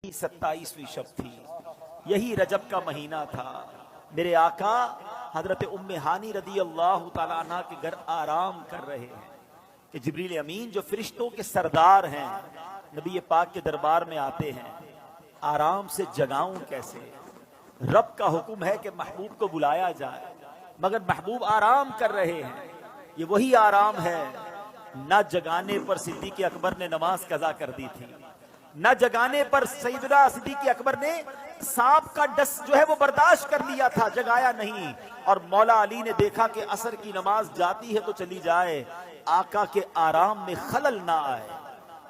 27वीं शब थी, यही रजब का महीना था। मेरे आका हजरत उम्मे हानी रदी अल्लाह ताला अन्हा के घर आराम कर रहे हैं कि जिब्रील अमीन जो फरिश्तों के सरदार हैं नबी पाक के दरबार में आते हैं। आराम से जगाऊं कैसे? रब का हुक्म है कि महबूब को बुलाया जाए, मगर महबूब आराम कर रहे हैं। ये वही आराम है, न जगाने पर सिद्दीक़ अकबर ने नमाज कज़ा कर दी थी, न जगाने पर सैयदना सिद्दीक़ अकबर ने सांप का डस जो है वो बर्दाश्त कर लिया था, जगाया नहीं। और मौला अली ने देखा कि असर की नमाज जाती है तो चली जाए, आका के आराम में खलल ना आए।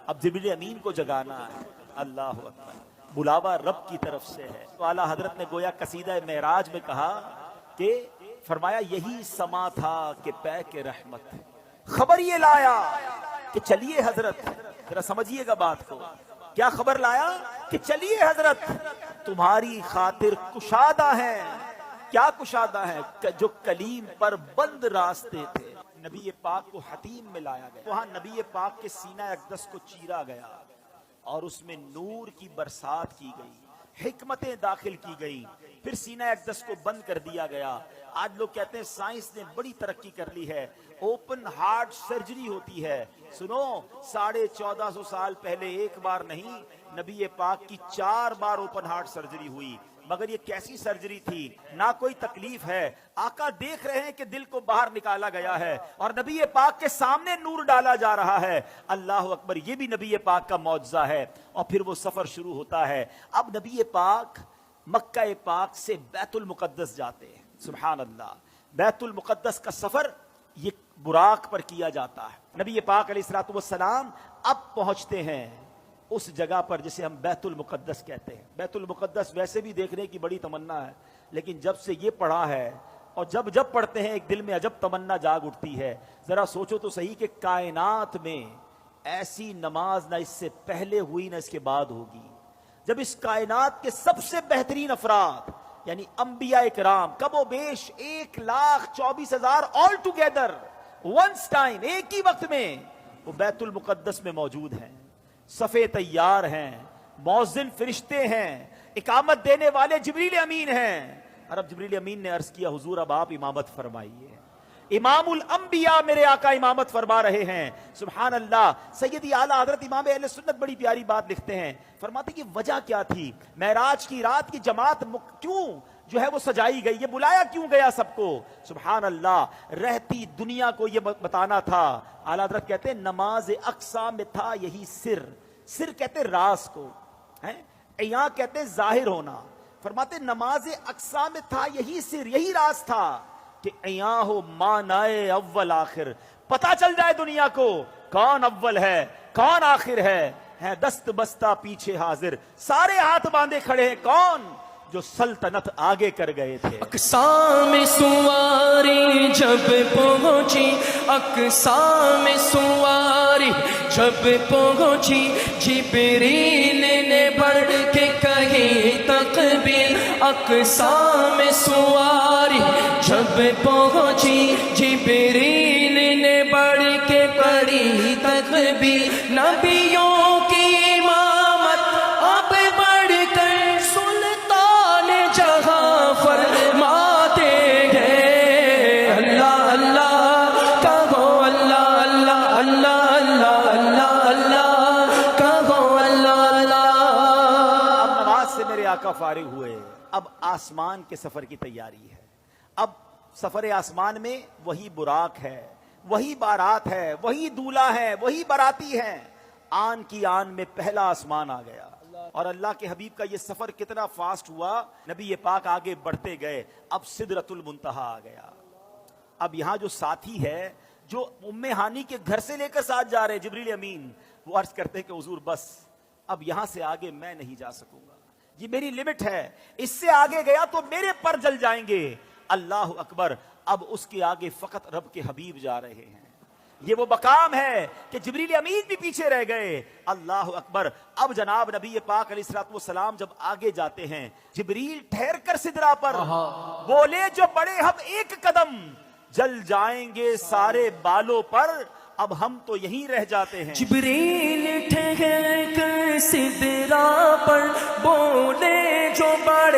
अब जिब्रील अमीन को जगाना है। अल्लाह अकबर, बुलावा रब की तरफ से है। तो आला हजरत ने गोया कसीदा मेराज में कहा कि फरमाया यही समा था कि पै के रहमत खबर ये लाया कि चलिए हजरत, जरा समझिएगा बात को। क्या खबर लाया? कि चलिए हजरत, तुम्हारी खातिर कुशादा है। क्या कुशादा है? जो कलीम पर बंद रास्ते थे, नबी पाक को हतीम में लाया गया। वहां नबी पाक के सीना अक़दस को चीरा गया और उसमें नूर की बरसात की गई, हिकमतें दाखिल की गई। फिर सीना अक़दस को बंद कर दिया गया। आज लोग कहते हैं साइंस ने बड़ी तरक्की कर ली है, ओपन हार्ट सर्जरी होती है। सुनो, 1450 साल पहले एक बार नहीं, नबी पाक की 4 बार ओपन हार्ट सर्जरी हुई। मगर ये कैसी सर्जरी थी? ना कोई तकलीफ है, आका देख रहे हैं कि दिल को बाहर निकाला गया है और नबी पाक के सामने नूर डाला जा रहा है। अल्लाह अकबर, ये भी नबी पाक का मौजज़ा है। और फिर वो सफर शुरू होता है। अब नबी पाक मक्का पाक से बैतुल मुक़द्दस जाते हैं। सुभान अल्लाह, बैतुल मुक़द्दस का सफर ये बुराक पर किया जाता है। नबी पाक अलैहिस्सलातु वस्सलाम अब पहुंचते हैं उस जगह पर जिसे हम बैतुल मुक़द्दस कहते हैं। बैतुल मुक़द्दस वैसे भी देखने की बड़ी तमन्ना है, लेकिन जब से ये पढ़ा है और जब जब पढ़ते हैं एक दिल में अजब तमन्ना जाग उठती है। जरा सोचो तो सही कि कायनात में ऐसी नमाज ना इससे पहले हुई ना इसके बाद होगी, जब इस कायनात के सबसे बेहतरीन अफराद यानी अंबिया इकराम कबो बेश 1,24,000 ऑल टुगेदर वंस टाइम, एक ही वक्त में वो बैतुल मुक़द्दस में मौजूद हैं। सफ़े तैयार हैं, मौज़िन फरिश्ते हैं, इकामत देने वाले जिब्रील अमीन हैं। और अब जिब्रील अमीन ने अर्ज किया, हुजूर अब आप इमामत फरमाइए। इमामुल अंबिया मेरे आका इमामत फरमा रहे हैं। सुभान अल्लाह। सैयदी आला हजरत इमाम अहले सुन्नत बड़ी प्यारी बात लिखते हैं, फरमाते कि वजह क्या थी, मेराज की रात की जमात क्यों जो है वो सजाई गई, ये बुलाया क्यों गया सबको? सुभान अल्लाह, रहती दुनिया को ये बताना था। आला हजरत कहते हैं नमाज अक्सा में था यही सिर। सिर कहते राज को है, यहाँ कहते जाहिर होना। फरमाते नमाज अक्सा में था यही सिर, यही राज था कि यहाँ हो मानाए अव्वल आखिर, पता चल जाए दुनिया को कौन अव्वल है कौन आखिर है दस्त बस्ता पीछे हाजिर, सारे हाथ बांधे खड़े हैं कौन? जो सल्तनत आगे कर गए थे। अक्सा में सुवारी जब पहुंची, अक्सा में सुवारी जब पहुंची, जिब्रील ने बढ़ के कही तकबीर। अक्सा में सुवारी जब पहुंची, जिब्रील ने बढ़ के पढ़ी तकबीर। नबियों की इमामत अब बढ़कर सुल्तान जहां फरमाते हैं। अल्लाह अल्लाह कहो, अल्लाह अल्लाह अल्लाह अल्लाह अल्लाह अल्लाह कहो, अल्लाह अल्लाह। अब नमाज से मेरे आका फारिग हुए, अब आसमान के सफर की तैयारी है। अब सफर आसमान में वही बुराक है, वही बारात है, वही दूल्हा है, वही बाराती है। आन की आन में पहला आसमान आ गया और अल्लाह के हबीब का ये सफर कितना फास्ट हुआ। नबी पाक आगे बढ़ते गए, अब सिदरतुल मुंतहा आ गया। अब यहाँ जो साथी है जो उम्मे हानी के घर से लेकर साथ जा रहे जिब्रील अमीन, वो अर्ज करते हैं कि हुजूर बस अब यहां से आगे मैं नहीं जा सकूंगा, ये मेरी लिमिट है, इससे आगे गया तो मेरे पर जल जाएंगे। अल्लाह अकबर, अब उसके आगे फकत रब के हबीब जा रहे हैं। ये वो मकाम है कि जिब्रील अमीन भी पीछे रह गए। अल्लाह अकबर। अब जनाब नबी पाक अलैहिस्सलातु वस्सलाम जब आगे जाते हैं, जिब्रील ठहर कर सिदरा पर बोले, जो बड़े हम एक कदम जल जाएंगे सारे बालों पर, अब हम तो यहीं रह जाते हैं। जिब्रील ठहर कर सिदरा पर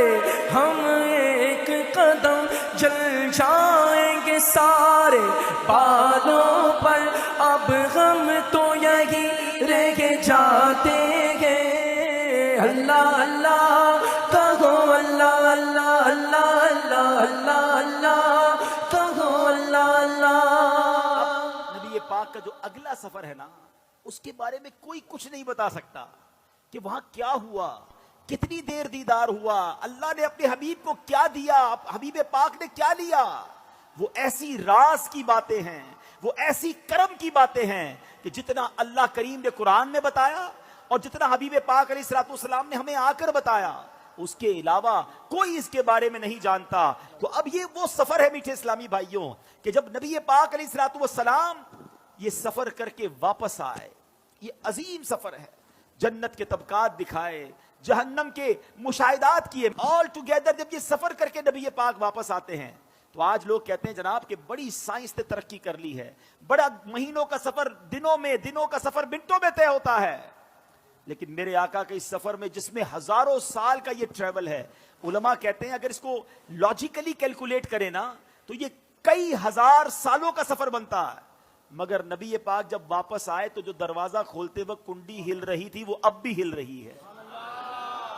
سارے ہم ایک قدم چل جائیں گے سارے بالوں پر اب غم تو یہی رہ جاتے ہیں اللہ اللہ کہو اللہ اللہ اللہ اللہ اللہ اللہ کہو اللہ اللہ نبی پاک کا جو اگلا سفر ہے نا اس کے بارے میں کوئی کچھ نہیں بتا سکتا کہ وہاں کیا ہوا کتنی دیر دیدار ہوا اللہ نے اپنے حبیب کو کیا دیا حبیب پاک نے کیا لیا وہ ایسی راز کی باتیں ہیں وہ ایسی کرم کی باتیں ہیں کہ جتنا اللہ کریم نے قرآن میں بتایا اور جتنا حبیب پاک علیہ الصلوۃ والسلام نے ہمیں آ کر بتایا اس کے علاوہ کوئی اس کے بارے میں نہیں جانتا تو اب یہ وہ سفر ہے میٹھے اسلامی بھائیوں کہ جب نبی پاک علیہ الصلوۃ والسلام یہ سفر کر کے واپس آئے یہ عظیم سفر ہے جنت کے طبقات دکھائے جہنم کے مشاہدات کیے آل ٹوگیدر جب یہ سفر کر کے نبی پاک واپس آتے ہیں تو آج لوگ کہتے ہیں جناب کہ بڑی سائنس نے ترقی کر لی ہے بڑا مہینوں کا سفر دنوں کا سفر منٹوں میں طے ہوتا ہے لیکن میرے آقا کے اس سفر میں جس میں ہزاروں سال کا یہ ٹریول ہے علماء کہتے ہیں اگر اس کو لاجیکلی کیلکولیٹ کریں نا تو یہ کئی ہزار سالوں کا سفر بنتا ہے مگر نبی پاک جب واپس آئے تو جو دروازہ کھولتے وقت کنڈی ہل رہی تھی وہ اب بھی ہل رہی ہے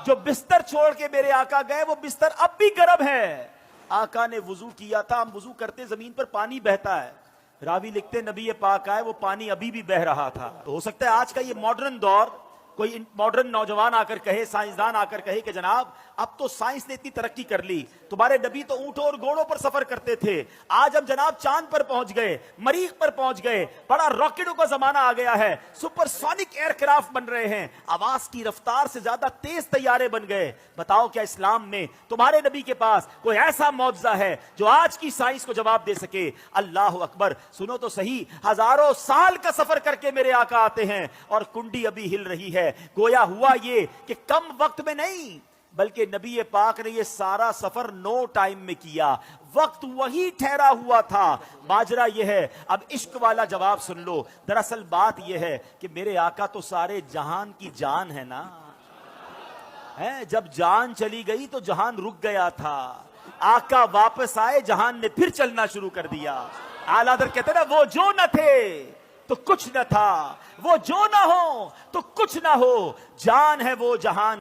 جو بستر چھوڑ کے میرے آقا گئے وہ بستر اب بھی گرم ہے آقا نے وضو کیا تھا ہم وضو کرتے زمین پر پانی بہتا ہے راوی لکھتے نبی پاک آئے وہ پانی ابھی بھی بہ رہا تھا تو ہو سکتا ہے آج کا یہ ماڈرن دور کوئی ماڈرن نوجوان آ کر کہے سائنسدان آ کر کہے کہ جناب اب تو سائنس نے اتنی ترقی کر لی تمہارے نبی تو اونٹوں اور گھوڑوں پر سفر کرتے تھے آج ہم جناب چاند پر پہنچ گئے مریخ پر پہنچ گئے بڑا راکٹوں کا زمانہ آ گیا ہے سپر سونک ایئر کرافٹ بن رہے ہیں آواز کی رفتار سے زیادہ تیز طیارے بن گئے بتاؤ کیا اسلام میں تمہارے نبی کے پاس کوئی ایسا معجزہ ہے جو آج کی سائنس کو جواب دے سکے اللہ اکبر سنو تو صحیح ہزاروں سال کا سفر کر کے میرے آقا آتے ہیں اور کنڈی ابھی ہل رہی ہے گویا ہوا یہ کہ کم وقت میں نہیں بلکہ نبی پاک نے یہ سارا سفر نو ٹائم میں کیا وقت وہی ٹھہرا ہوا تھا ماجرا یہ ہے اب عشق والا جواب سن لو دراصل بات یہ ہے کہ میرے آقا تو سارے جہان کی جان ہے نا جب جان چلی گئی تو جہان رک گیا تھا آقا واپس آئے جہان نے پھر چلنا شروع کر دیا اعلیٰ حضرت کہتے ہیں نا وہ جو نہ تھے تو کچھ نہ تھا وہ جو نہ ہو تو کچھ نہ ہو جان ہے وہ جہان